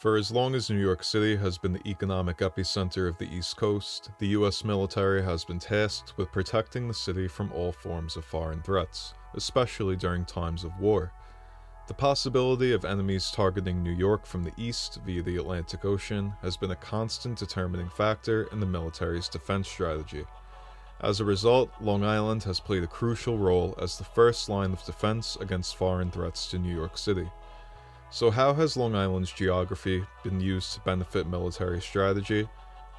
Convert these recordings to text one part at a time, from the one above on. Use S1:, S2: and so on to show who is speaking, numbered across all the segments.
S1: For as long as New York City has been the economic epicenter of the East Coast, the U.S. military has been tasked with protecting the city from all forms of foreign threats, especially during times of war. The possibility of enemies targeting New York from the east via the Atlantic Ocean has been a constant determining factor in the military's defense strategy. As a result, Long Island has played a crucial role as the first line of defense against foreign threats to New York City. So how has Long Island's geography been used to benefit military strategy?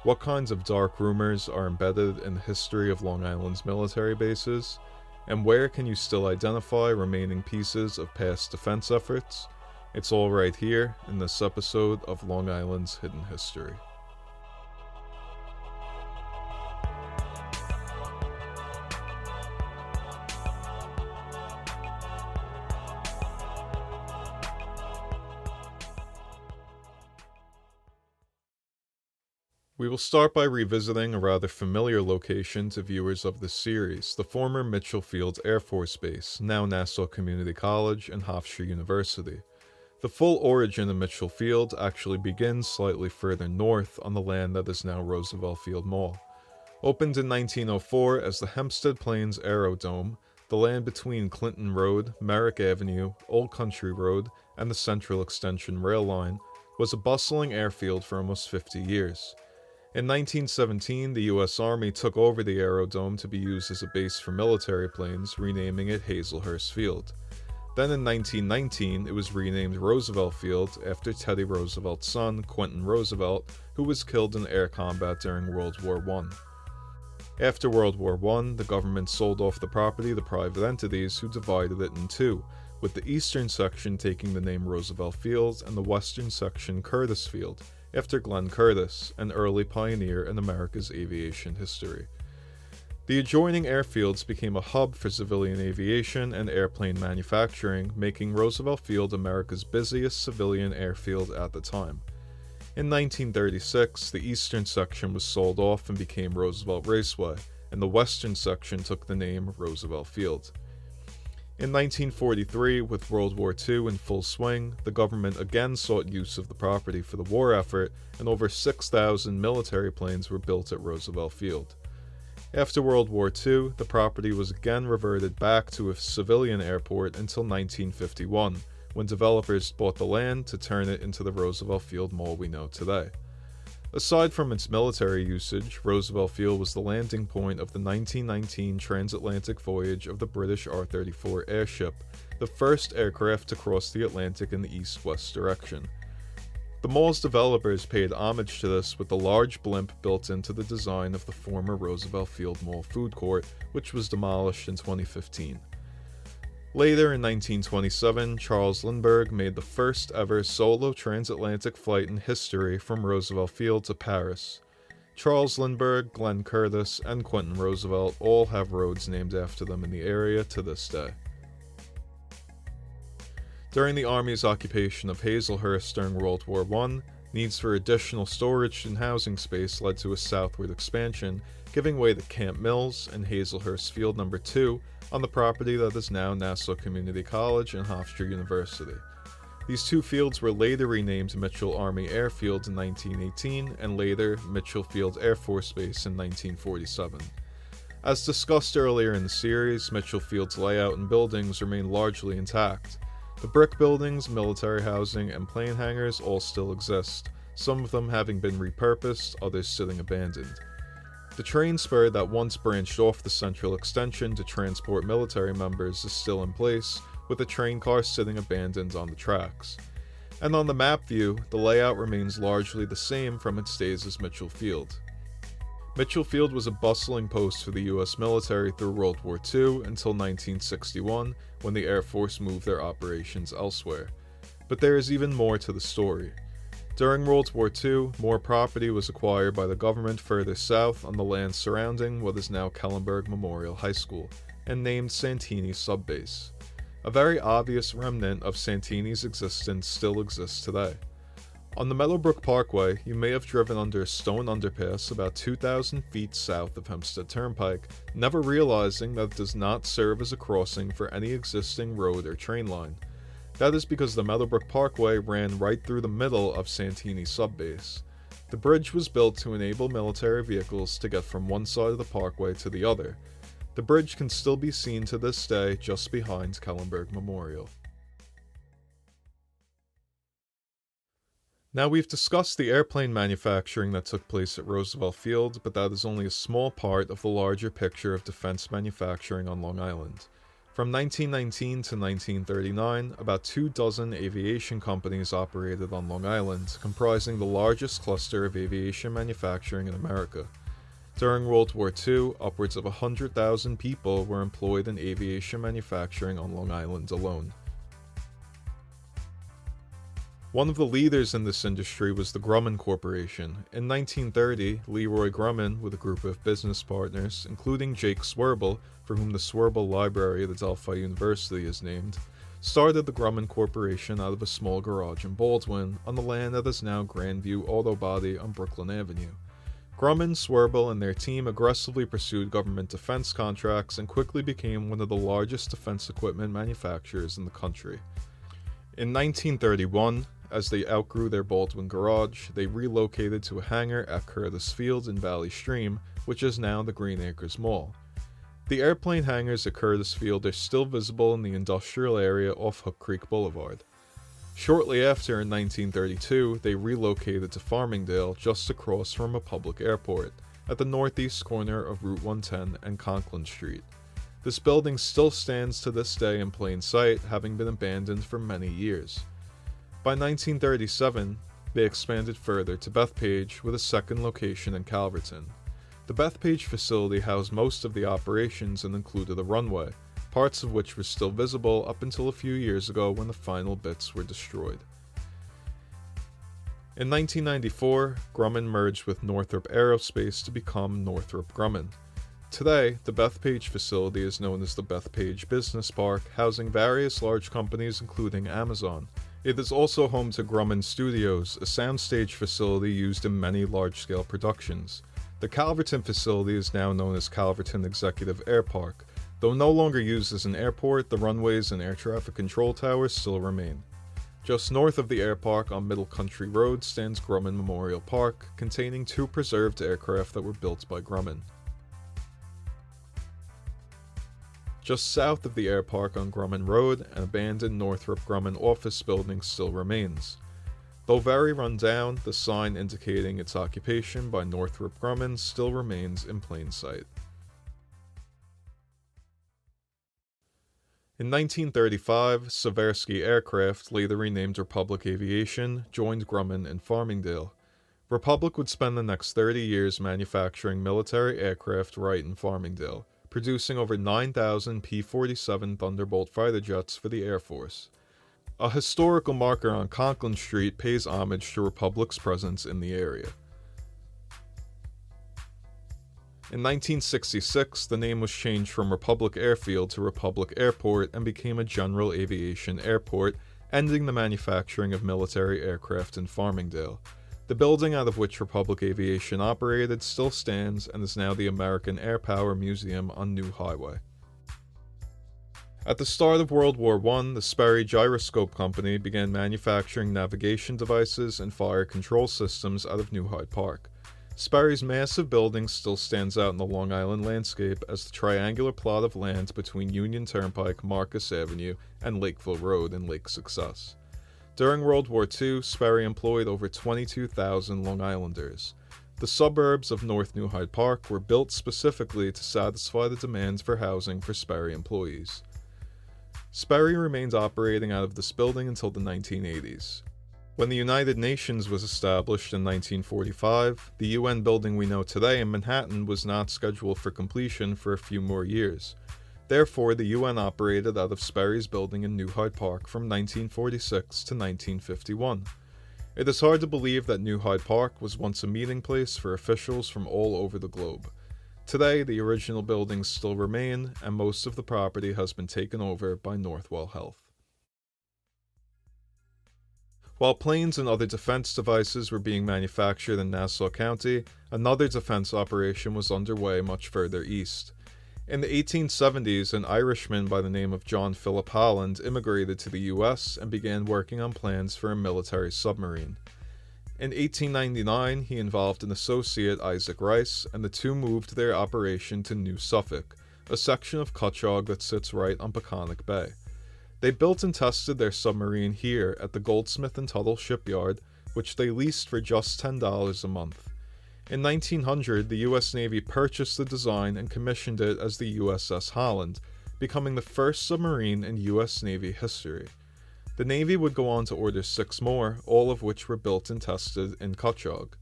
S1: What kinds of dark rumors are embedded in the history of Long Island's military bases? And where can you still identify remaining pieces of past defense efforts? It's all right here in this episode of Long Island's Hidden History. We will start by revisiting a rather familiar location to viewers of this series, the former Mitchell Field Air Force Base, now Nassau Community College and Hofstra University. The full origin of Mitchell Field actually begins slightly further north on the land that is now Roosevelt Field Mall. Opened in 1904 as the Hempstead Plains Aerodrome, the land between Clinton Road, Merrick Avenue, Old Country Road, and the Central Extension rail line, was a bustling airfield for almost 50 years. In 1917, the U.S. Army took over the aerodrome to be used as a base for military planes, renaming it Hazelhurst Field. Then in 1919, it was renamed Roosevelt Field after Teddy Roosevelt's son, Quentin Roosevelt, who was killed in air combat during World War I. After World War I, the government sold off the property to private entities who divided it in two, with the eastern section taking the name Roosevelt Field and the western section Curtiss Field, after Glenn Curtiss, an early pioneer in America's aviation history. The adjoining airfields became a hub for civilian aviation and airplane manufacturing, making Roosevelt Field America's busiest civilian airfield at the time. In 1936, the eastern section was sold off and became Roosevelt Raceway, and the western section took the name Roosevelt Field. In 1943, with World War II in full swing, the government again sought use of the property for the war effort, and over 6,000 military planes were built at Roosevelt Field. After World War II, the property was again reverted back to a civilian airport until 1951, when developers bought the land to turn it into the Roosevelt Field Mall we know today. Aside from its military usage, Roosevelt Field was the landing point of the 1919 transatlantic voyage of the British R-34 airship, the first aircraft to cross the Atlantic in the east-west direction. The mall's developers paid homage to this with the large blimp built into the design of the former Roosevelt Field Mall food court, which was demolished in 2015. Later in 1927, Charles Lindbergh made the first ever solo transatlantic flight in history from Roosevelt Field to Paris. Charles Lindbergh, Glenn Curtiss, and Quentin Roosevelt all have roads named after them in the area to this day. During the Army's occupation of Hazelhurst during World War I, needs for additional storage and housing space led to a southward expansion, giving way to Camp Mills and Hazelhurst Field No. 2 on the property that is now Nassau Community College and Hofstra University. These two fields were later renamed Mitchell Army Airfield in 1918 and later Mitchell Field Air Force Base in 1947. As discussed earlier in the series, Mitchell Field's layout and buildings remain largely intact. The brick buildings, military housing, and plane hangars all still exist, some of them having been repurposed, others sitting abandoned. The train spur that once branched off the central extension to transport military members is still in place, with a train car sitting abandoned on the tracks. And on the map view, the layout remains largely the same from its days as Mitchell Field. Mitchell Field was a bustling post for the U.S. military through World War II until 1961, when the Air Force moved their operations elsewhere. But there is even more to the story. During World War II, more property was acquired by the government further south on the land surrounding what is now Kellenberg Memorial High School, and named Santini Sub Base. A very obvious remnant of Santini's existence still exists today. On the Meadowbrook Parkway, you may have driven under a stone underpass about 2,000 feet south of Hempstead Turnpike, never realizing that it does not serve as a crossing for any existing road or train line. That is because the Meadowbrook Parkway ran right through the middle of Santini Subbase. The bridge was built to enable military vehicles to get from one side of the parkway to the other. The bridge can still be seen to this day just behind Kellenberg Memorial. Now, we've discussed the airplane manufacturing that took place at Roosevelt Field, but that is only a small part of the larger picture of defense manufacturing on Long Island. From 1919 to 1939, about 24 aviation companies operated on Long Island, comprising the largest cluster of aviation manufacturing in America. During World War II, upwards of 100,000 people were employed in aviation manufacturing on Long Island alone. One of the leaders in this industry was the Grumman Corporation. In 1930, Leroy Grumman, with a group of business partners, including Jake Swerble, for whom the Swerble Library at Adelphi University is named, started the Grumman Corporation out of a small garage in Baldwin, on the land that is now Grandview Auto Body on Brooklyn Avenue. Grumman, Swerble, and their team aggressively pursued government defense contracts and quickly became one of the largest defense equipment manufacturers in the country. In 1931, as they outgrew their Baldwin garage, they relocated to a hangar at Curtis Field in Valley Stream, which is now the Green Acres Mall. The airplane hangars at Curtis Field are still visible in the industrial area off Hook Creek Boulevard. Shortly after, in 1932, they relocated to Farmingdale, just across from a public airport, at the northeast corner of Route 110 and Conklin Street. This building still stands to this day in plain sight, having been abandoned for many years. By 1937, they expanded further to Bethpage with a second location in Calverton. The Bethpage facility housed most of the operations and included a runway, parts of which were still visible up until a few years ago when the final bits were destroyed. In 1994, Grumman merged with Northrop Aerospace to become Northrop Grumman. Today, the Bethpage facility is known as the Bethpage Business Park, housing various large companies including Amazon. It is also home to Grumman Studios, a soundstage facility used in many large-scale productions. The Calverton facility is now known as Calverton Executive Air Park. Though no longer used as an airport, the runways and air traffic control towers still remain. Just north of the air park on Middle Country Road stands Grumman Memorial Park, containing 2 preserved aircraft that were built by Grumman. Just south of the air park on Grumman Road, an abandoned Northrop Grumman office building still remains. Though very run down, the sign indicating its occupation by Northrop Grumman still remains in plain sight. In 1935, Seversky Aircraft, later renamed Republic Aviation, joined Grumman in Farmingdale. Republic would spend the next 30 years manufacturing military aircraft right in Farmingdale, producing over 9,000 P-47 Thunderbolt fighter jets for the Air Force. A historical marker on Conklin Street pays homage to Republic's presence in the area. In 1966, the name was changed from Republic Airfield to Republic Airport and became a general aviation airport, ending the manufacturing of military aircraft in Farmingdale. The building out of which Republic Aviation operated still stands and is now the American Air Power Museum on New Highway. At the start of World War I, the Sperry Gyroscope Company began manufacturing navigation devices and fire control systems out of New Hyde Park. Sperry's massive building still stands out in the Long Island landscape as the triangular plot of land between Union Turnpike, Marcus Avenue, and Lakeville Road in Lake Success. During World War II, Sperry employed over 22,000 Long Islanders. The suburbs of North New Hyde Park were built specifically to satisfy the demands for housing for Sperry employees. Sperry remained operating out of this building until the 1980s. When the United Nations was established in 1945, the UN building we know today in Manhattan was not scheduled for completion for a few more years. Therefore, the UN operated out of Sperry's building in New Hyde Park from 1946 to 1951. It is hard to believe that New Hyde Park was once a meeting place for officials from all over the globe. Today, the original buildings still remain, and most of the property has been taken over by Northwell Health. While planes and other defense devices were being manufactured in Nassau County, another defense operation was underway much further east. In the 1870s, an Irishman by the name of John Philip Holland immigrated to the U.S. and began working on plans for a military submarine. In 1899, he involved an associate, Isaac Rice, and the two moved their operation to New Suffolk, a section of Cutchogue that sits right on Peconic Bay. They built and tested their submarine here at the Goldsmith and Tuttle shipyard, which they leased for just $10 a month. In 1900, the U.S. Navy purchased the design and commissioned it as the USS Holland, becoming the first submarine in U.S. Navy history. The Navy would go on to order 6 more, all of which were built and tested in Cutchogue.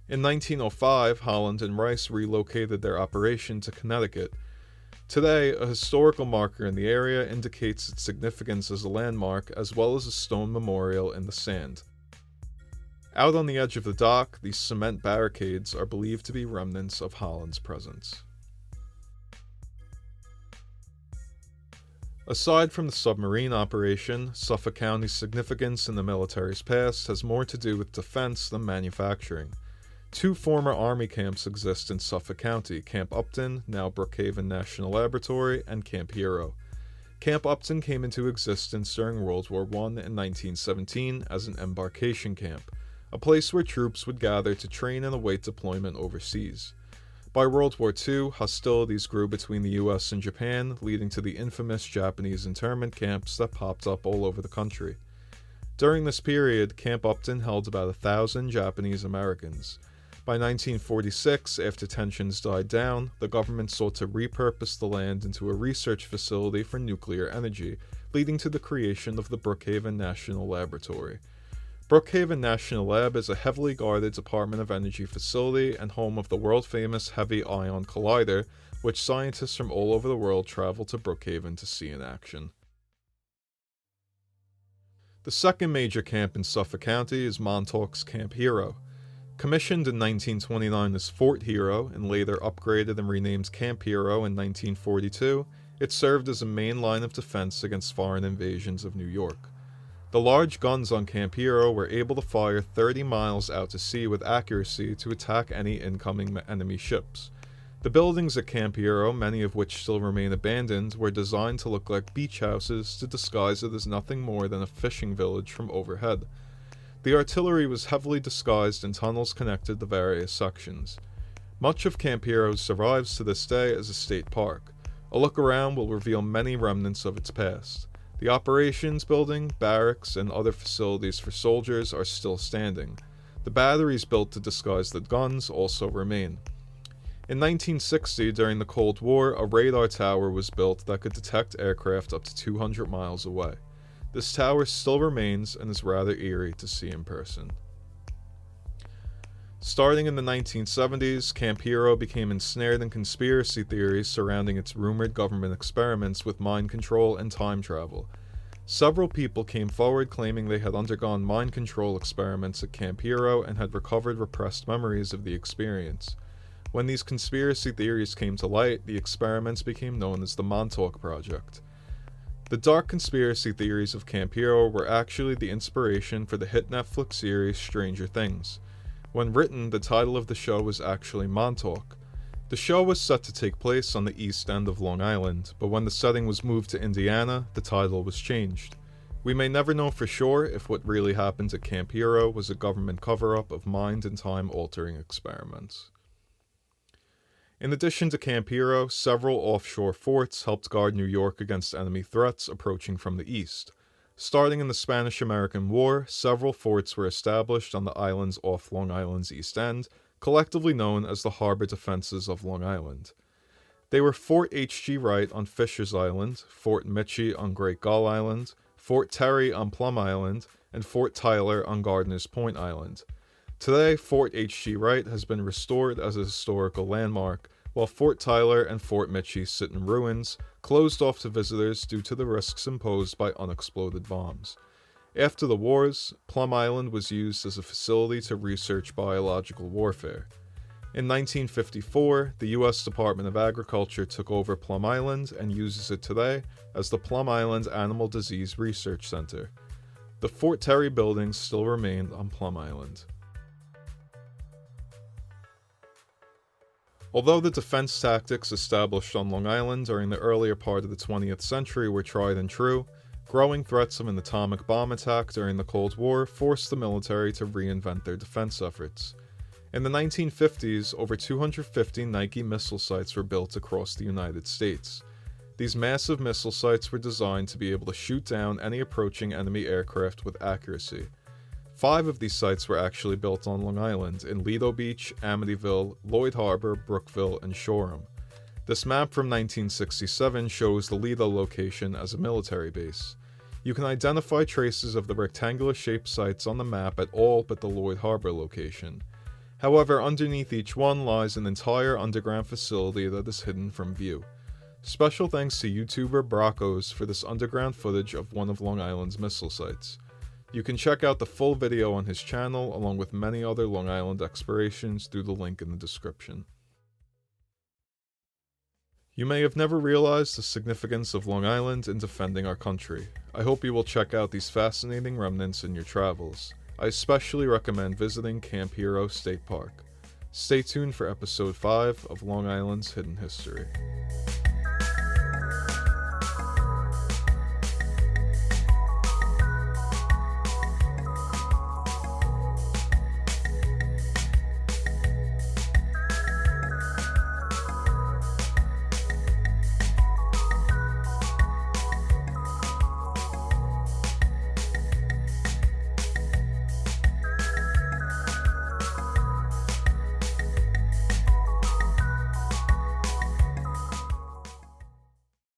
S1: In 1905, Holland and Rice relocated their operation to Connecticut. Today, a historical marker in the area indicates its significance as a landmark, as well as a stone memorial in the sand. Out on the edge of the dock, these cement barricades are believed to be remnants of Holland's presence. Aside from the submarine operation, Suffolk County's significance in the military's past has more to do with defense than manufacturing. 2 former Army camps exist in Suffolk County, Camp Upton, now Brookhaven National Laboratory, and Camp Hero. Camp Upton came into existence during World War I in 1917 as an embarkation camp, a place where troops would gather to train and await deployment overseas. By World War II, hostilities grew between the US and Japan, leading to the infamous Japanese internment camps that popped up all over the country. During this period, Camp Upton held about 1,000 Japanese Americans. By 1946, after tensions died down, the government sought to repurpose the land into a research facility for nuclear energy, leading to the creation of the Brookhaven National Laboratory. Brookhaven National Lab is a heavily guarded Department of Energy facility and home of the world-famous Heavy Ion Collider, which scientists from all over the world travel to Brookhaven to see in action. The second major camp in Suffolk County is Montauk's Camp Hero. Commissioned in 1929 as Fort Hero and later upgraded and renamed Camp Hero in 1942, it served as a main line of defense against foreign invasions of New York. The large guns on Camp Hero were able to fire 30 miles out to sea with accuracy to attack any incoming enemy ships. The buildings at Camp Hero, many of which still remain abandoned, were designed to look like beach houses to disguise it as nothing more than a fishing village from overhead. The artillery was heavily disguised and tunnels connected the various sections. Much of Camp Hero survives to this day as a state park. A look around will reveal many remnants of its past. The operations building, barracks, and other facilities for soldiers are still standing. The batteries built to disguise the guns also remain. In 1960, during the Cold War, a radar tower was built that could detect aircraft up to 200 miles away. This tower still remains and is rather eerie to see in person. Starting in the 1970s, Camp Hero became ensnared in conspiracy theories surrounding its rumored government experiments with mind control and time travel. Several people came forward claiming they had undergone mind control experiments at Camp Hero and had recovered repressed memories of the experience. When these conspiracy theories came to light, the experiments became known as the Montauk Project. The dark conspiracy theories of Camp Hero were actually the inspiration for the hit Netflix series Stranger Things. When written, the title of the show was actually Montauk. The show was set to take place on the east end of Long Island, but when the setting was moved to Indiana, the title was changed. We may never know for sure if what really happened at Camp Hero was a government cover-up of mind and time-altering experiments. In addition to Camp Hero, several offshore forts helped guard New York against enemy threats approaching from the east. Starting in the Spanish-American War, several forts were established on the islands off Long Island's east end, collectively known as the Harbor Defenses of Long Island. They were Fort H.G. Wright on Fisher's Island, Fort Mitchie on Great Gull Island, Fort Terry on Plum Island, and Fort Tyler on Gardiner's Point Island. Today, Fort H.G. Wright has been restored as a historical landmark, while Fort Tyler and Fort Mitchie sit in ruins, closed off to visitors due to the risks imposed by unexploded bombs. After the wars, Plum Island was used as a facility to research biological warfare. In 1954, the U.S. Department of Agriculture took over Plum Island and uses it today as the Plum Island Animal Disease Research Center. The Fort Terry buildings still remain on Plum Island. Although the defense tactics established on Long Island during the earlier part of the 20th century were tried and true, growing threats of an atomic bomb attack during the Cold War forced the military to reinvent their defense efforts. In the 1950s, over 250 Nike missile sites were built across the United States. These massive missile sites were designed to be able to shoot down any approaching enemy aircraft with accuracy. 5 of these sites were actually built on Long Island, in Lido Beach, Amityville, Lloyd Harbor, Brookville, and Shoreham. This map from 1967 shows the Lido location as a military base. You can identify traces of the rectangular-shaped sites on the map at all but the Lloyd Harbor location. However, underneath each one lies an entire underground facility that is hidden from view. Special thanks to YouTuber Brockos for this underground footage of one of Long Island's missile sites. You can check out the full video on his channel along with many other Long Island explorations through the link in the description. You may have never realized the significance of Long Island in defending our country. I hope you will check out these fascinating remnants in your travels. I especially recommend visiting Camp Hero State Park. Stay tuned for episode 5 of Long Island's Hidden History.